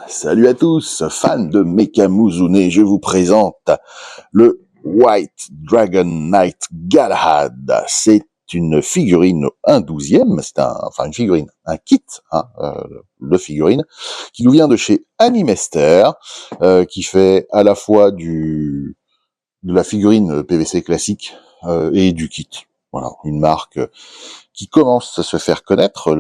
Salut à tous, fans de Mecha Muzune, je vous présente le White Dragon Knight Galahad. C'est une figurine, un 12e, une figurine, un kit de figurines, qui nous vient de chez Animester, qui fait à la fois de la figurine PVC classique et du kit. Voilà, une marque qui commence à se faire connaître.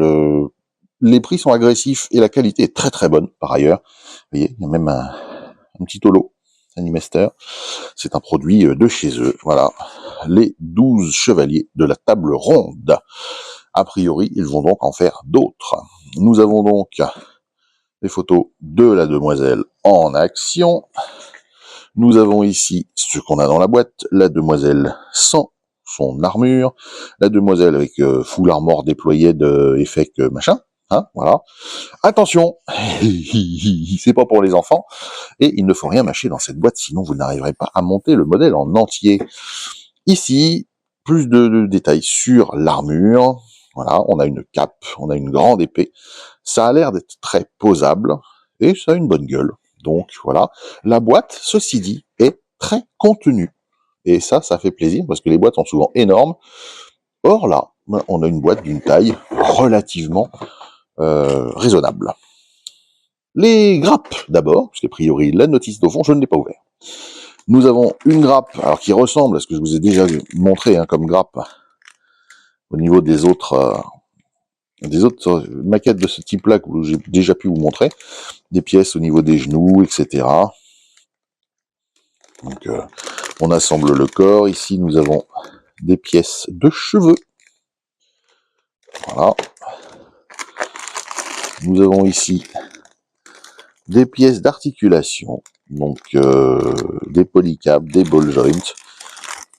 Les prix sont agressifs et la qualité est très très bonne par ailleurs. Vous voyez, il y a même un petit holo, Animester. C'est un produit de chez eux. Voilà, les 12 chevaliers de la table ronde. A priori, ils vont donc en faire d'autres. Nous avons donc les photos de la demoiselle en action. Nous avons ici ce qu'on a dans la boîte, la demoiselle sans son armure, la demoiselle avec full armor déployé de effet machin, voilà. Attention, c'est pas pour les enfants, et il ne faut rien mâcher dans cette boîte, sinon vous n'arriverez pas à monter le modèle en entier. Ici, plus de détails sur l'armure. Voilà, on a une cape, on a une grande épée. Ça a l'air d'être très posable, et ça a une bonne gueule. Donc voilà, la boîte, ceci dit, est très contenue. Et ça fait plaisir, parce que les boîtes sont souvent énormes. Or là, on a une boîte d'une taille relativement raisonnable. Les grappes, d'abord, parce qu'a priori, la notice au fond, je ne l'ai pas ouvert. Nous avons une grappe, alors qui ressemble à ce que je vous ai déjà montré comme grappe au niveau des autres maquettes de ce type-là que j'ai déjà pu vous montrer, des pièces au niveau des genoux, etc. Donc, on assemble le corps. Ici, nous avons des pièces de cheveux. Voilà. Nous avons ici des pièces d'articulation, donc des polycaps, des ball joints,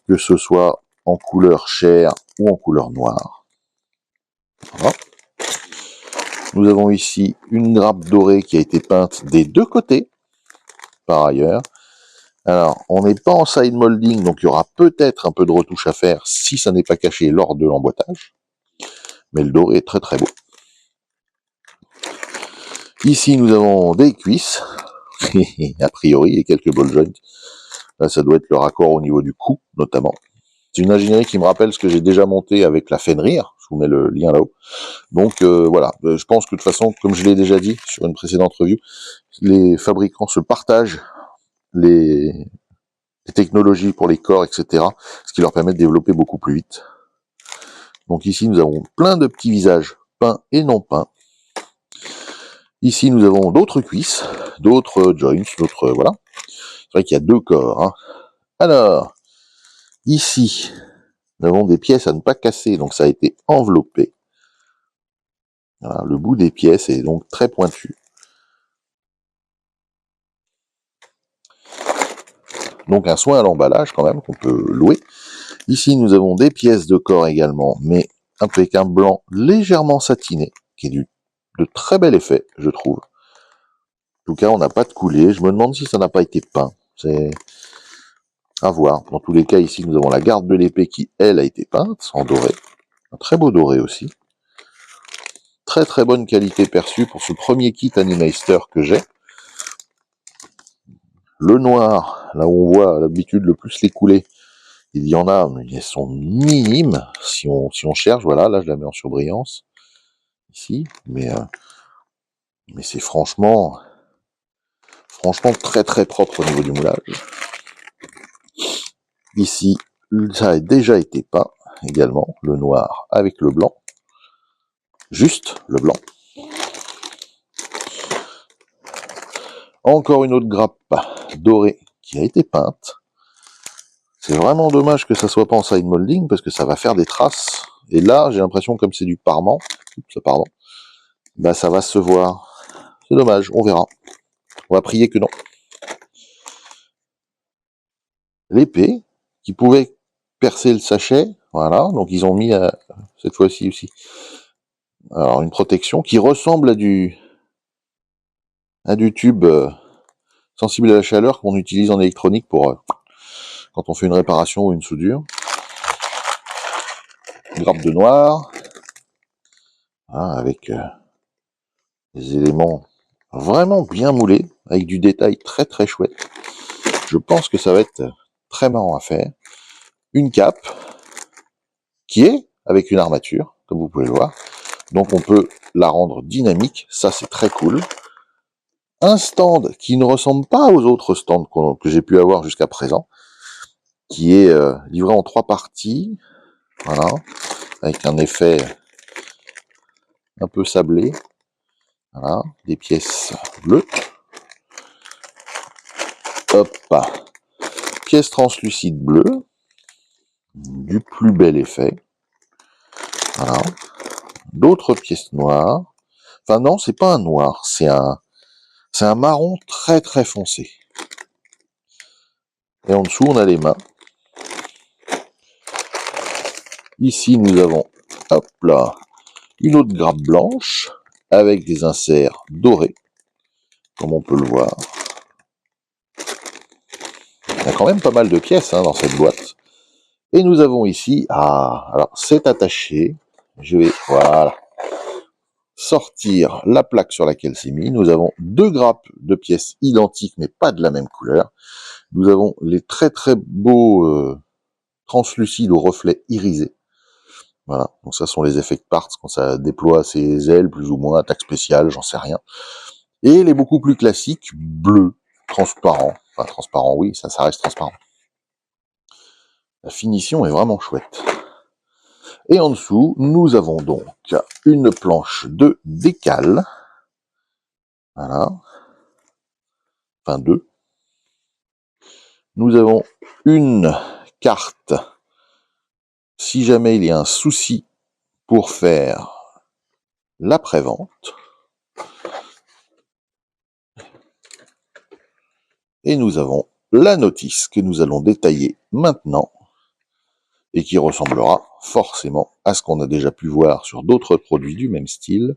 que ce soit en couleur chair ou en couleur noire. Voilà. Nous avons ici une grappe dorée qui a été peinte des deux côtés, par ailleurs. Alors, on n'est pas en side molding, donc il y aura peut-être un peu de retouche à faire si ça n'est pas caché lors de l'emboîtage. Mais le doré est très très beau. Ici, nous avons des cuisses, a priori, et quelques ball joints. Là, ça doit être le raccord au niveau du cou, notamment. C'est une ingénierie qui me rappelle ce que j'ai déjà monté avec la Fenrir. Je vous mets le lien là-haut. Donc voilà, je pense que de toute façon, comme je l'ai déjà dit sur une précédente review, les fabricants se partagent les technologies pour les corps, etc. Ce qui leur permet de développer beaucoup plus vite. Donc ici, nous avons plein de petits visages peints et non peints. Ici, nous avons d'autres cuisses, d'autres joints, d'autres... Voilà. C'est vrai qu'il y a deux corps. Alors, ici, nous avons des pièces à ne pas casser, donc ça a été enveloppé. Voilà, le bout des pièces est donc très pointu. Donc un soin à l'emballage quand même, qu'on peut louer. Ici, nous avons des pièces de corps également, mais avec un blanc légèrement satiné, qui est de très bel effet, je trouve. En tout cas, on n'a pas de coulée. Je me demande si ça n'a pas été peint. C'est à voir. Dans tous les cas, ici, nous avons la garde de l'épée qui, elle, a été peinte en doré. Un très beau doré aussi. Très très bonne qualité perçue pour ce premier kit Animester que j'ai. Le noir, là où on voit à l'habitude le plus les coulées, il y en a, mais elles sont minimes. Si on cherche, voilà, là je la mets en surbrillance. Ici, mais c'est franchement très très propre au niveau du moulage. Ici, ça a déjà été peint également, le noir avec le blanc. Juste le blanc. Encore une autre grappe dorée qui a été peinte. C'est vraiment dommage que ça soit pas en side molding parce que ça va faire des traces. Et là, j'ai l'impression comme c'est du parement, bah ça va se voir. C'est dommage, on verra. On va prier que non. L'épée qui pouvait percer le sachet, voilà. Donc ils ont mis cette fois-ci aussi. Alors une protection qui ressemble à du tube sensible à la chaleur qu'on utilise en électronique pour quand on fait une réparation ou une soudure. Une grappe de noir, avec des éléments vraiment bien moulé, avec du détail très très chouette. Je pense que ça va être très marrant à faire. Une cape qui est avec une armature, comme vous pouvez le voir. Donc on peut la rendre dynamique, ça c'est très cool. Un stand qui ne ressemble pas aux autres stands que j'ai pu avoir jusqu'à présent, qui est livré en 3 parties, voilà, avec un effet un peu sablé, voilà, des pièces bleues, hop, pièces translucides bleues, du plus bel effet, voilà, d'autres pièces noires, enfin non, c'est pas un noir, c'est un marron très très foncé, et en dessous on a les mains. Ici nous avons, hop là, une autre grappe blanche, avec des inserts dorés, comme on peut le voir. Il y a quand même pas mal de pièces dans cette boîte. Et nous avons ici, alors c'est attaché, je vais, voilà, sortir la plaque sur laquelle c'est mis. Nous avons 2 grappes de pièces identiques, mais pas de la même couleur. Nous avons les très très beaux translucides au reflet irisé. Voilà, donc ça sont les effect parts, quand ça déploie ses ailes, plus ou moins, attaque spéciale, j'en sais rien. Et les beaucoup plus classiques, bleus, transparents. Enfin, transparents, oui, ça reste transparent. La finition est vraiment chouette. Et en dessous, nous avons donc une planche de décale. Voilà. Enfin, 2. Nous avons une carte, si jamais il y a un souci, pour faire l'après-vente. Et nous avons la notice que nous allons détailler maintenant, et qui ressemblera forcément à ce qu'on a déjà pu voir sur d'autres produits du même style.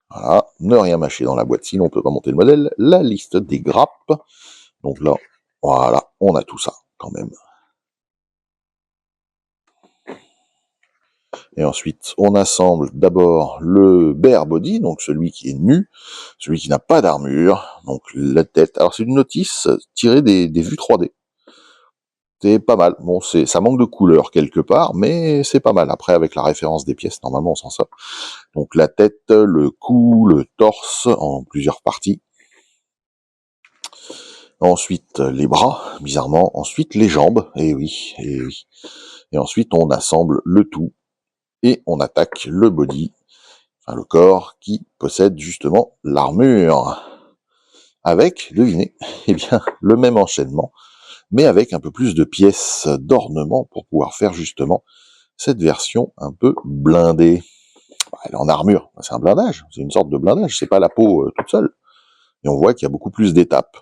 Voilà, ne rien mâcher dans la boîte, sinon on ne peut pas monter le modèle. La liste des grappes. Donc là, voilà, on a tout ça quand même. Et ensuite, on assemble d'abord le bare body, donc celui qui est nu, celui qui n'a pas d'armure, donc la tête. Alors c'est une notice tirée des vues 3D. C'est pas mal. Bon, ça manque de couleur quelque part, mais c'est pas mal. Après, avec la référence des pièces, normalement, on s'en sort. Donc la tête, le cou, le torse, en plusieurs parties. Ensuite, les bras, bizarrement. Ensuite, les jambes. Et oui, et oui. Et ensuite, on assemble le tout. Et on attaque le body, enfin le corps, qui possède justement l'armure. Avec, devinez, eh bien, le même enchaînement, mais avec un peu plus de pièces d'ornement pour pouvoir faire justement cette version un peu blindée. Elle est en armure, c'est un blindage, c'est une sorte de blindage, c'est pas la peau toute seule. Et on voit qu'il y a beaucoup plus d'étapes,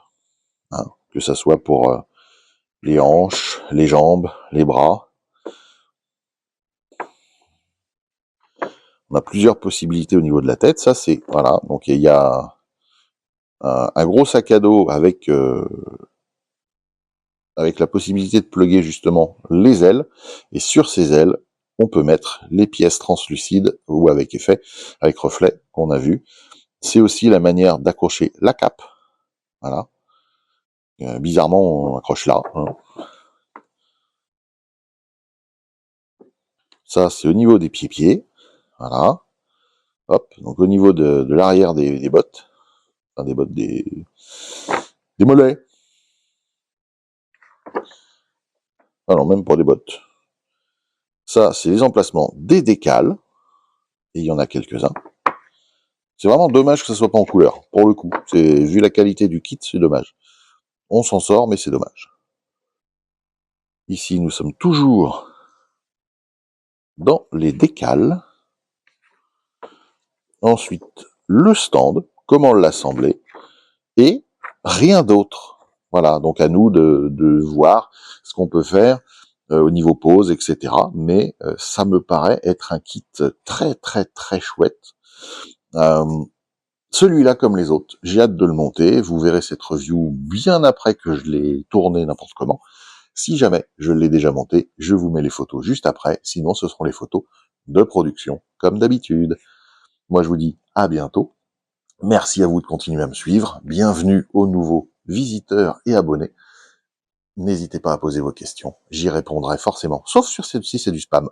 que ça soit pour les hanches, les jambes, les bras. On a plusieurs possibilités au niveau de la tête, ça c'est, voilà, donc il y a un gros sac à dos avec la possibilité de plugger justement les ailes, et sur ces ailes, on peut mettre les pièces translucides ou avec effet, avec reflet qu'on a vu. C'est aussi la manière d'accrocher la cape, voilà. Bizarrement, on accroche là. Ça, c'est au niveau des pieds-pieds, voilà. Hop, donc au niveau de l'arrière des bottes, enfin des bottes des mollets. Ah non, même pas des bottes. Ça, c'est les emplacements des décales, et il y en a quelques-uns. C'est vraiment dommage que ça soit pas en couleur, pour le coup. Vu la qualité du kit, c'est dommage. On s'en sort, mais c'est dommage. Ici, nous sommes toujours dans les décales. Ensuite, le stand, comment l'assembler, et rien d'autre. Voilà, donc à nous de voir ce qu'on peut faire au niveau pose, etc. Mais ça me paraît être un kit très très très chouette. Celui-là, comme les autres, j'ai hâte de le monter. Vous verrez cette review bien après que je l'ai tourné n'importe comment. Si jamais je l'ai déjà monté, je vous mets les photos juste après. Sinon, ce seront les photos de production, comme d'habitude. Moi, je vous dis à bientôt. Merci à vous de continuer à me suivre. Bienvenue aux nouveaux visiteurs et abonnés. N'hésitez pas à poser vos questions. J'y répondrai forcément, sauf si c'est du spam.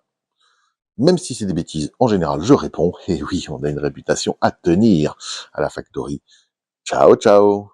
Même si c'est des bêtises, en général, je réponds. Et oui, on a une réputation à tenir à la Factory. Ciao, ciao!